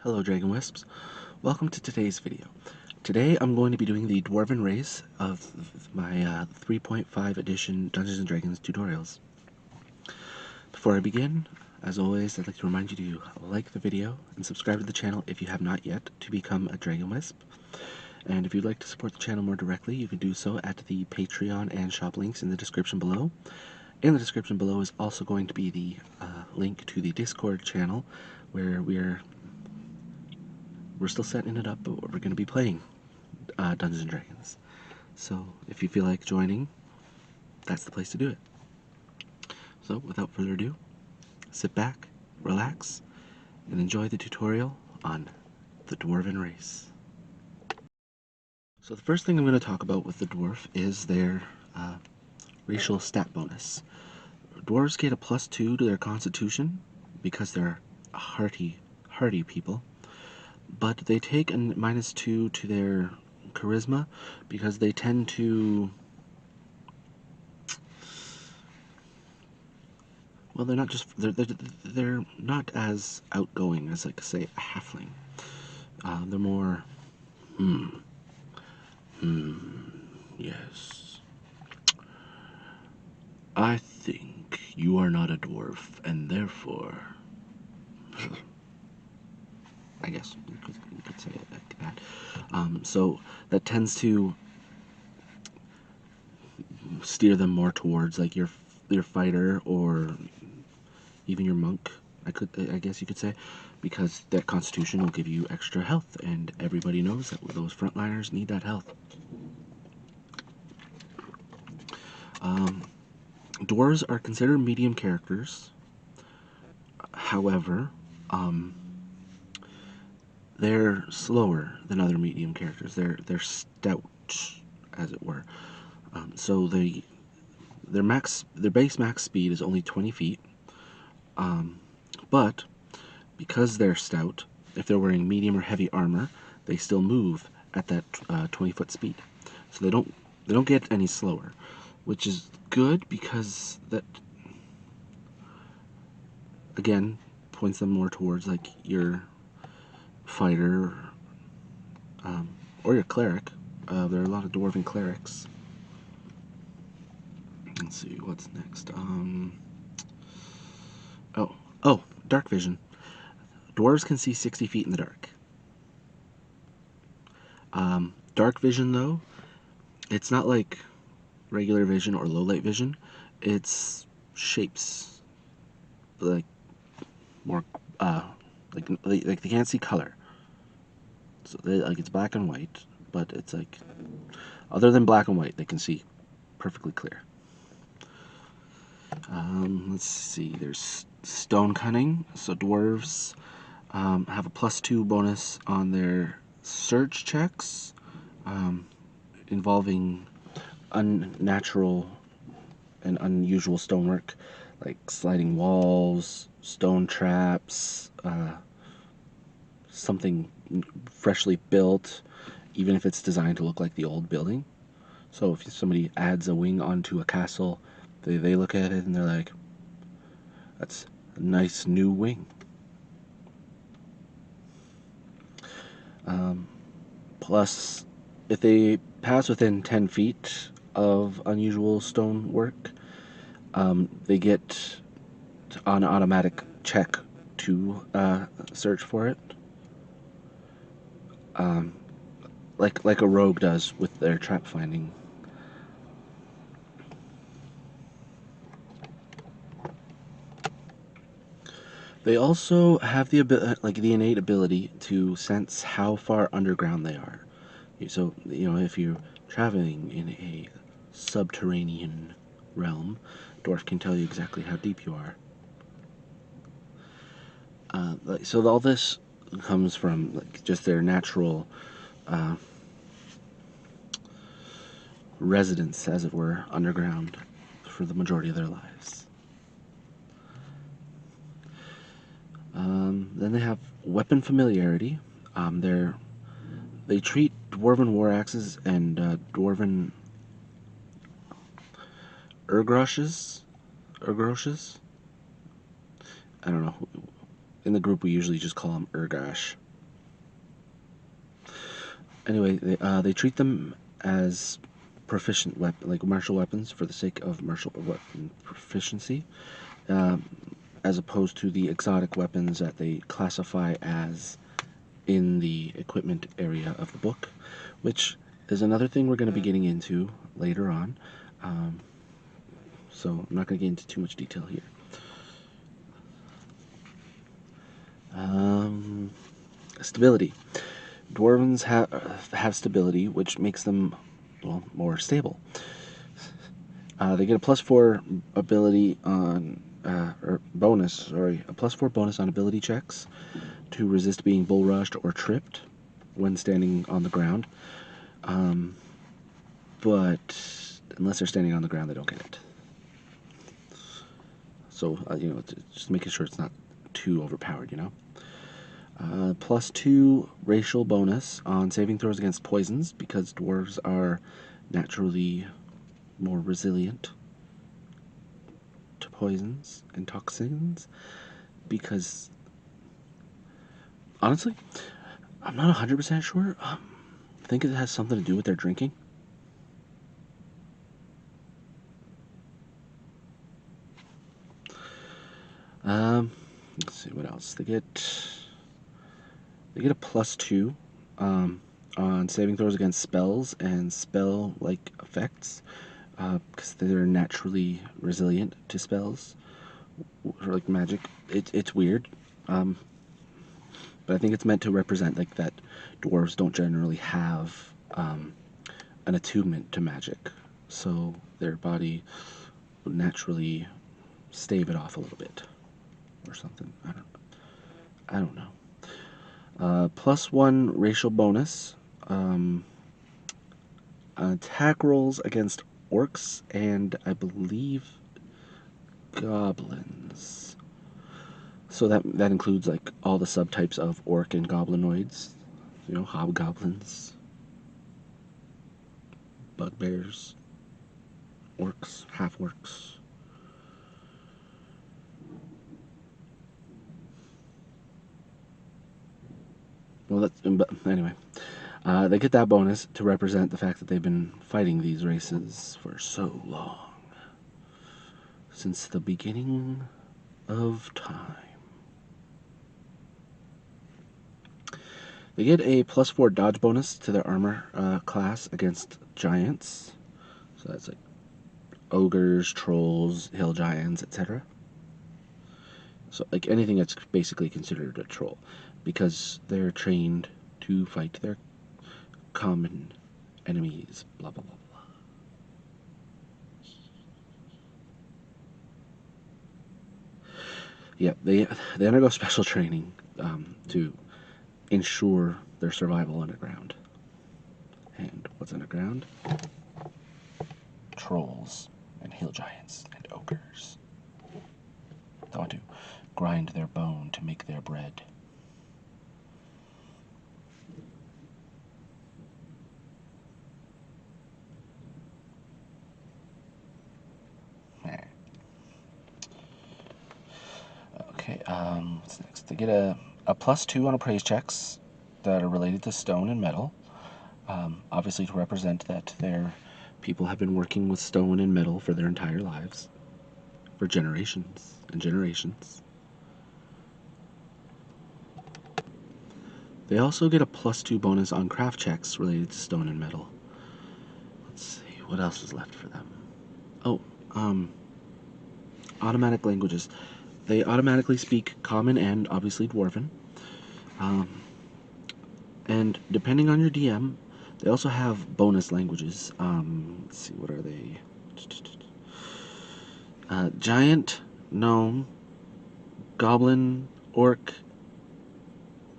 Hello Dragon Wisps, welcome to today's video. Today I'm going to be doing the Dwarven Race of my 3.5 edition Dungeons & Dragons tutorials. Before I begin, as always, I'd like to remind you to like the video and subscribe to the channel if you have not yet to become a Dragon Wisp. And if you'd like to support the channel more directly, you can do so at the Patreon and shop links in the description below. In the description below is also going to be the link to the Discord channel where we're still setting it up, but we're going to be playing Dungeons & Dragons. So if you feel like joining, that's the place to do it. So without further ado, sit back, relax, and enjoy the tutorial on the Dwarven Race. So the first thing I'm going to talk about with the Dwarf is their racial stat bonus. Dwarves get a +2 to their constitution because they're hardy people. But they take a -2 to their charisma because they tend to, well, they're not as outgoing as, like, say, a halfling. They're more yes, I think you are not a dwarf and therefore I guess you could say it like that. So that tends to steer them more towards, like, your fighter or even your monk. I guess you could say, because that constitution will give you extra health, and everybody knows that those frontliners need that health. Dwarves are considered medium characters. However, they're slower than other medium characters. They're stout, as it were. So their base max speed is only 20 feet. But because they're stout, if they're wearing medium or heavy armor, they still move at that 20-foot speed. So they don't get any slower, which is good because that, again, points them more towards, like, your fighter or your cleric. There are a lot of dwarven clerics. Let's see what's next. Oh, dark vision. Dwarves can see 60 feet in the dark. Dark vision, though, it's not like regular vision or low light vision. It's shapes, like more like they can't see color. So it's black and white, but it's like, other than black and white, they can see perfectly clear. Let's see. There's stone cunning. So dwarves have a +2 bonus on their search checks involving unnatural and unusual stonework, like sliding walls, stone traps, something freshly built, even if it's designed to look like the old building. So if somebody adds a wing onto a castle, they look at it and they're like, that's a nice new wing. Plus, if they pass within 10 feet of unusual stone work, they get an automatic check to search for it. Like a rogue does with their trap finding. They also have the innate ability to sense how far underground they are. So, if you're traveling in a subterranean realm, Dwarf can tell you exactly how deep you are. So all this comes from, like, just their natural residence, as it were, underground for the majority of their lives. Then they have weapon familiarity. They treat dwarven war axes and dwarven urgroshes. I don't know. In the group, we usually just call them urgash. Anyway, they treat them as proficient weapon, like martial weapons, for the sake of martial weapon proficiency, as opposed to the exotic weapons that they classify as in the equipment area of the book, which is another thing we're going to be getting into later on. So I'm not going to get into too much detail here. Stability. Dwarves have stability, which makes them, well, more stable. They get a +4 ability on, or bonus, sorry, a +4 bonus on ability checks to resist being bull rushed or tripped when standing on the ground. But unless they're standing on the ground, they don't get it. So, you know, just making sure it's not too overpowered, you know. +2 racial bonus on saving throws against poisons, because dwarves are naturally more resilient to poisons and toxins. Because, honestly, I'm not 100% sure. I think it has something to do with their drinking. Let's see what else. They get a +2 on saving throws against spells and spell-like effects, because they're naturally resilient to spells or like magic. It's weird, but I think it's meant to represent like that dwarves don't generally have an attunement to magic, so their body would naturally stave it off a little bit or something. I don't know. +1 racial bonus. Attack rolls against orcs and I believe goblins. So that includes like all the subtypes of orc and goblinoids. You know, hobgoblins, bugbears, orcs, half-orcs. Well, but anyway, they get that bonus to represent the fact that they've been fighting these races for so long, since the beginning of time. They get a +4 dodge bonus to their armor class against giants. So that's like ogres, trolls, hill giants, etc. So like anything that's basically considered a troll, because they're trained to fight their common enemies, blah blah blah blah. Yeah, they undergo special training to ensure their survival underground. And what's underground? Trolls and hill giants and ogres. They want to grind their bone to make their bread. Okay, what's next? They get a +2 on appraise checks that are related to stone and metal. Obviously to represent that their people have been working with stone and metal for their entire lives. For generations and generations. They also get a +2 bonus on craft checks related to stone and metal. Let's see, what else is left for them? Oh, automatic languages. They automatically speak Common and, obviously, Dwarven. And depending on your DM, they also have bonus languages. Let's see, what are they? Giant, Gnome, Goblin, Orc,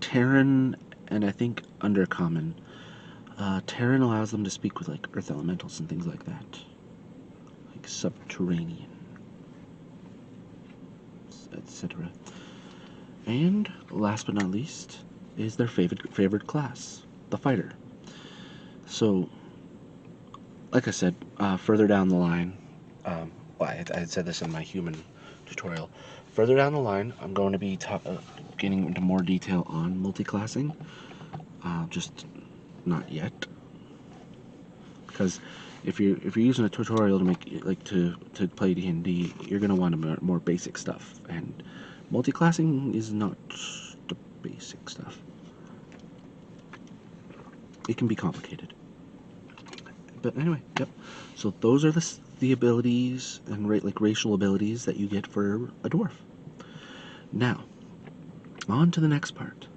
Terran, and I think Undercommon. Terran allows them to speak with like earth elementals and things like that. Like subterranean, etc. And last but not least is their favorite class, the fighter. So, like I said, further down the line, well, I had said this in my human tutorial. Further down the line, I'm going to be getting into more detail on multiclassing. Just not yet. Because if you're using a tutorial to make to play D&D, you're gonna want more basic stuff, and multi-classing is not the basic stuff. It can be complicated. But anyway, yep. So those are the abilities and racial abilities that you get for a dwarf. Now, on to the next part.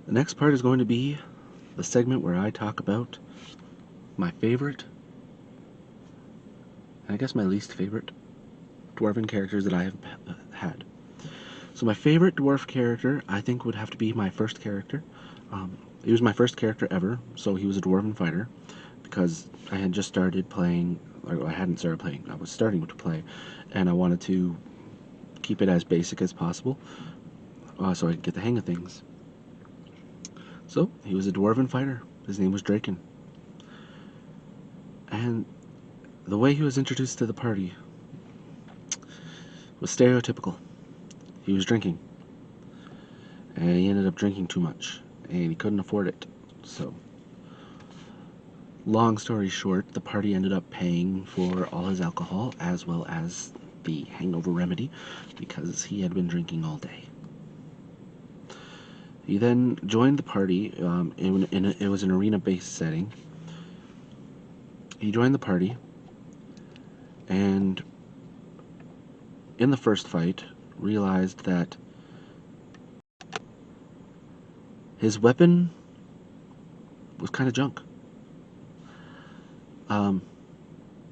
The next part is going to be the segment where I talk about my favorite, and I guess my least favorite, dwarven characters that I have had. So my favorite dwarf character, I think, would have to be my first character. He was my first character ever, so he was a dwarven fighter, because I had just started playing, or I hadn't started playing, I was starting to play, and I wanted to keep it as basic as possible, so I could get the hang of things. So, he was a dwarven fighter. His name was Dragon. And the way he was introduced to the party was stereotypical. He was drinking. And he ended up drinking too much. And he couldn't afford it. So, long story short, the party ended up paying for all his alcohol, as well as the hangover remedy, because he had been drinking all day. He then joined the party. It was an arena-based setting. He joined the party, and in the first fight, realized that his weapon was kind of junk.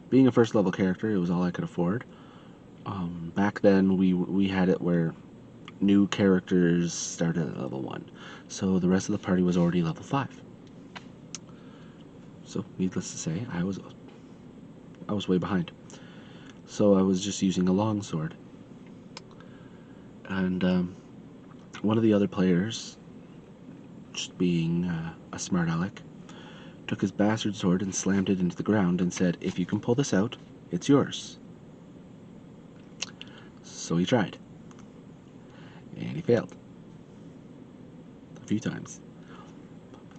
Being a first level character, it was all I could afford. Back then, we had it where new characters started at level 1, so the rest of the party was already level 5. So, needless to say, I was way behind. So I was just using a longsword. And one of the other players, just being a smart aleck, took his bastard sword and slammed it into the ground and said, "If you can pull this out, it's yours." So he tried. And he failed. A few times.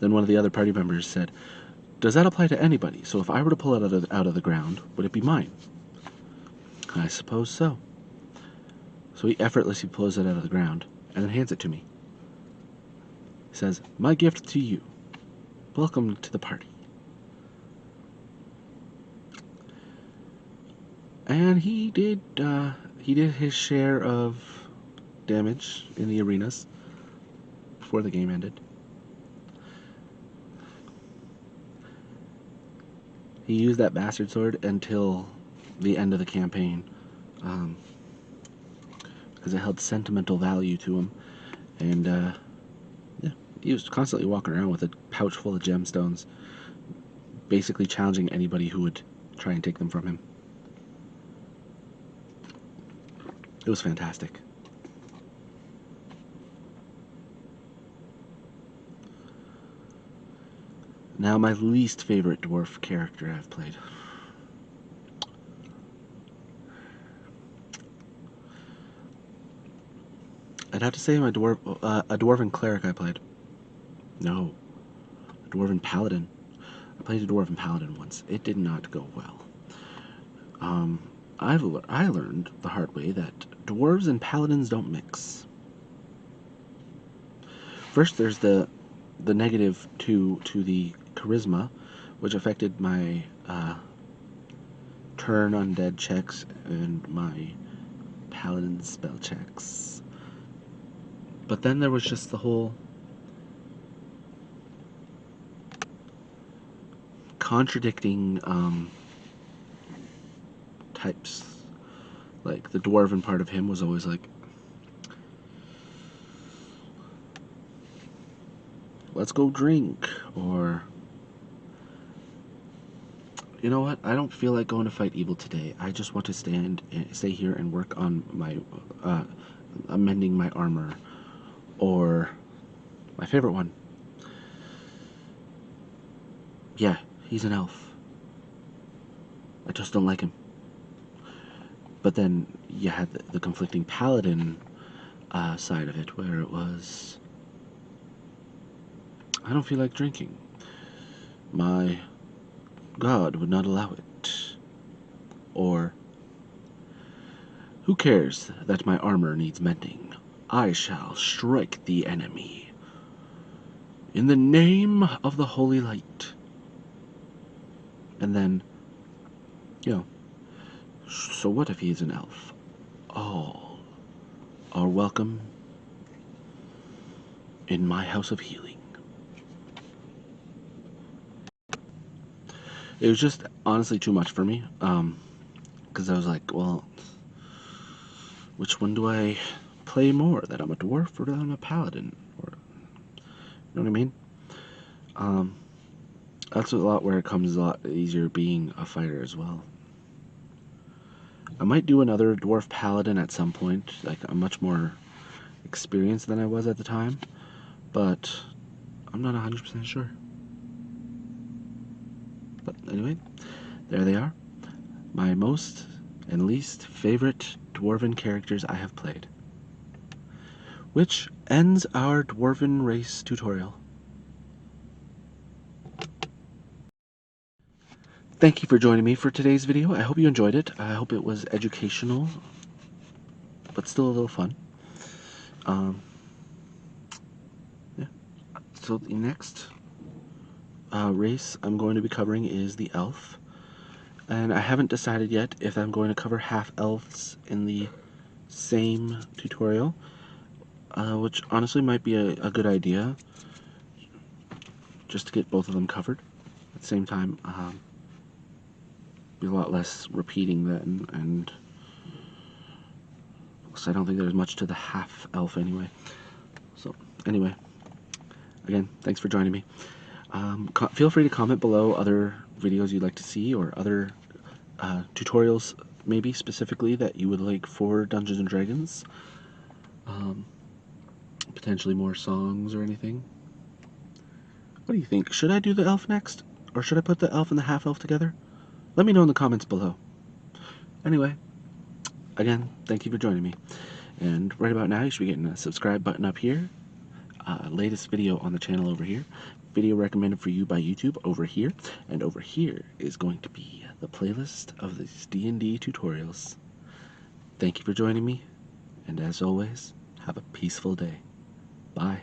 Then one of the other party members said, "Does that apply to anybody? So if I were to pull it out of the ground, would it be mine?" "I suppose so." So he effortlessly pulls it out of the ground and then hands it to me. He says, "My gift to you. Welcome to the party." And he did his share of damage in the arenas before the game ended. He used that bastard sword until the end of the campaign, because it held sentimental value to him, and yeah, he was constantly walking around with a pouch full of gemstones, basically challenging anybody who would try and take them from him. It was fantastic. Now, my least favorite dwarf character I've played. I'd have to say a Dwarven Cleric I played. No, a Dwarven Paladin. I played a Dwarven Paladin once. It did not go well. I learned the hard way that Dwarves and Paladins don't mix. First, there's the negative to the charisma, which affected my turn undead checks and my paladin spell checks. But then there was just the whole contradicting types. Like, the dwarven part of him was always like, "Let's go drink," or, "You know what? I don't feel like going to fight evil today. I just want to stay here and work on my amending my armor." Or my favorite one, "Yeah, he's an elf. I just don't like him." But then you had the conflicting paladin side of it, where it was, I don't feel like drinking. My God would not allow it. Or, who cares that my armor needs mending? I shall strike the enemy. In the name of the holy light. And then, you know, so what if he's an elf? All are welcome in my house of healing. It was just honestly too much for me, because I was like, well, which one do I play more? That I'm a dwarf or that I'm a paladin? Or, you know what I mean? That's a lot where it comes a lot easier being a fighter as well. I might do another dwarf paladin at some point. Like, I'm much more experienced than I was at the time, but I'm not 100% sure. But anyway, there they are. My most and least favorite dwarven characters I have played. Which ends our Dwarven Race tutorial. Thank you for joining me for today's video. I hope you enjoyed it. I hope it was educational, but still a little fun. Yeah. So the next race I'm going to be covering is the elf. And I haven't decided yet if I'm going to cover half elves in the same tutorial, which honestly might be a good idea, just to get both of them covered. At the same time, be a lot less repeating then, and I don't think there's much to the half elf anyway. So anyway, again, thanks for joining me. Feel free to comment below other videos you'd like to see, or other tutorials maybe specifically that you would like for Dungeons and Dragons. Potentially more songs or anything. What do you think? Should I do the elf next? Or should I put the elf and the half elf together? Let me know in the comments below. Anyway, again, thank you for joining me. And right about now, you should be getting a subscribe button up here. Latest video on the channel over here. Video recommended for you by YouTube over here. And over here is going to be the playlist of these D&D tutorials. Thank you for joining me. And as always, have a peaceful day. Bye.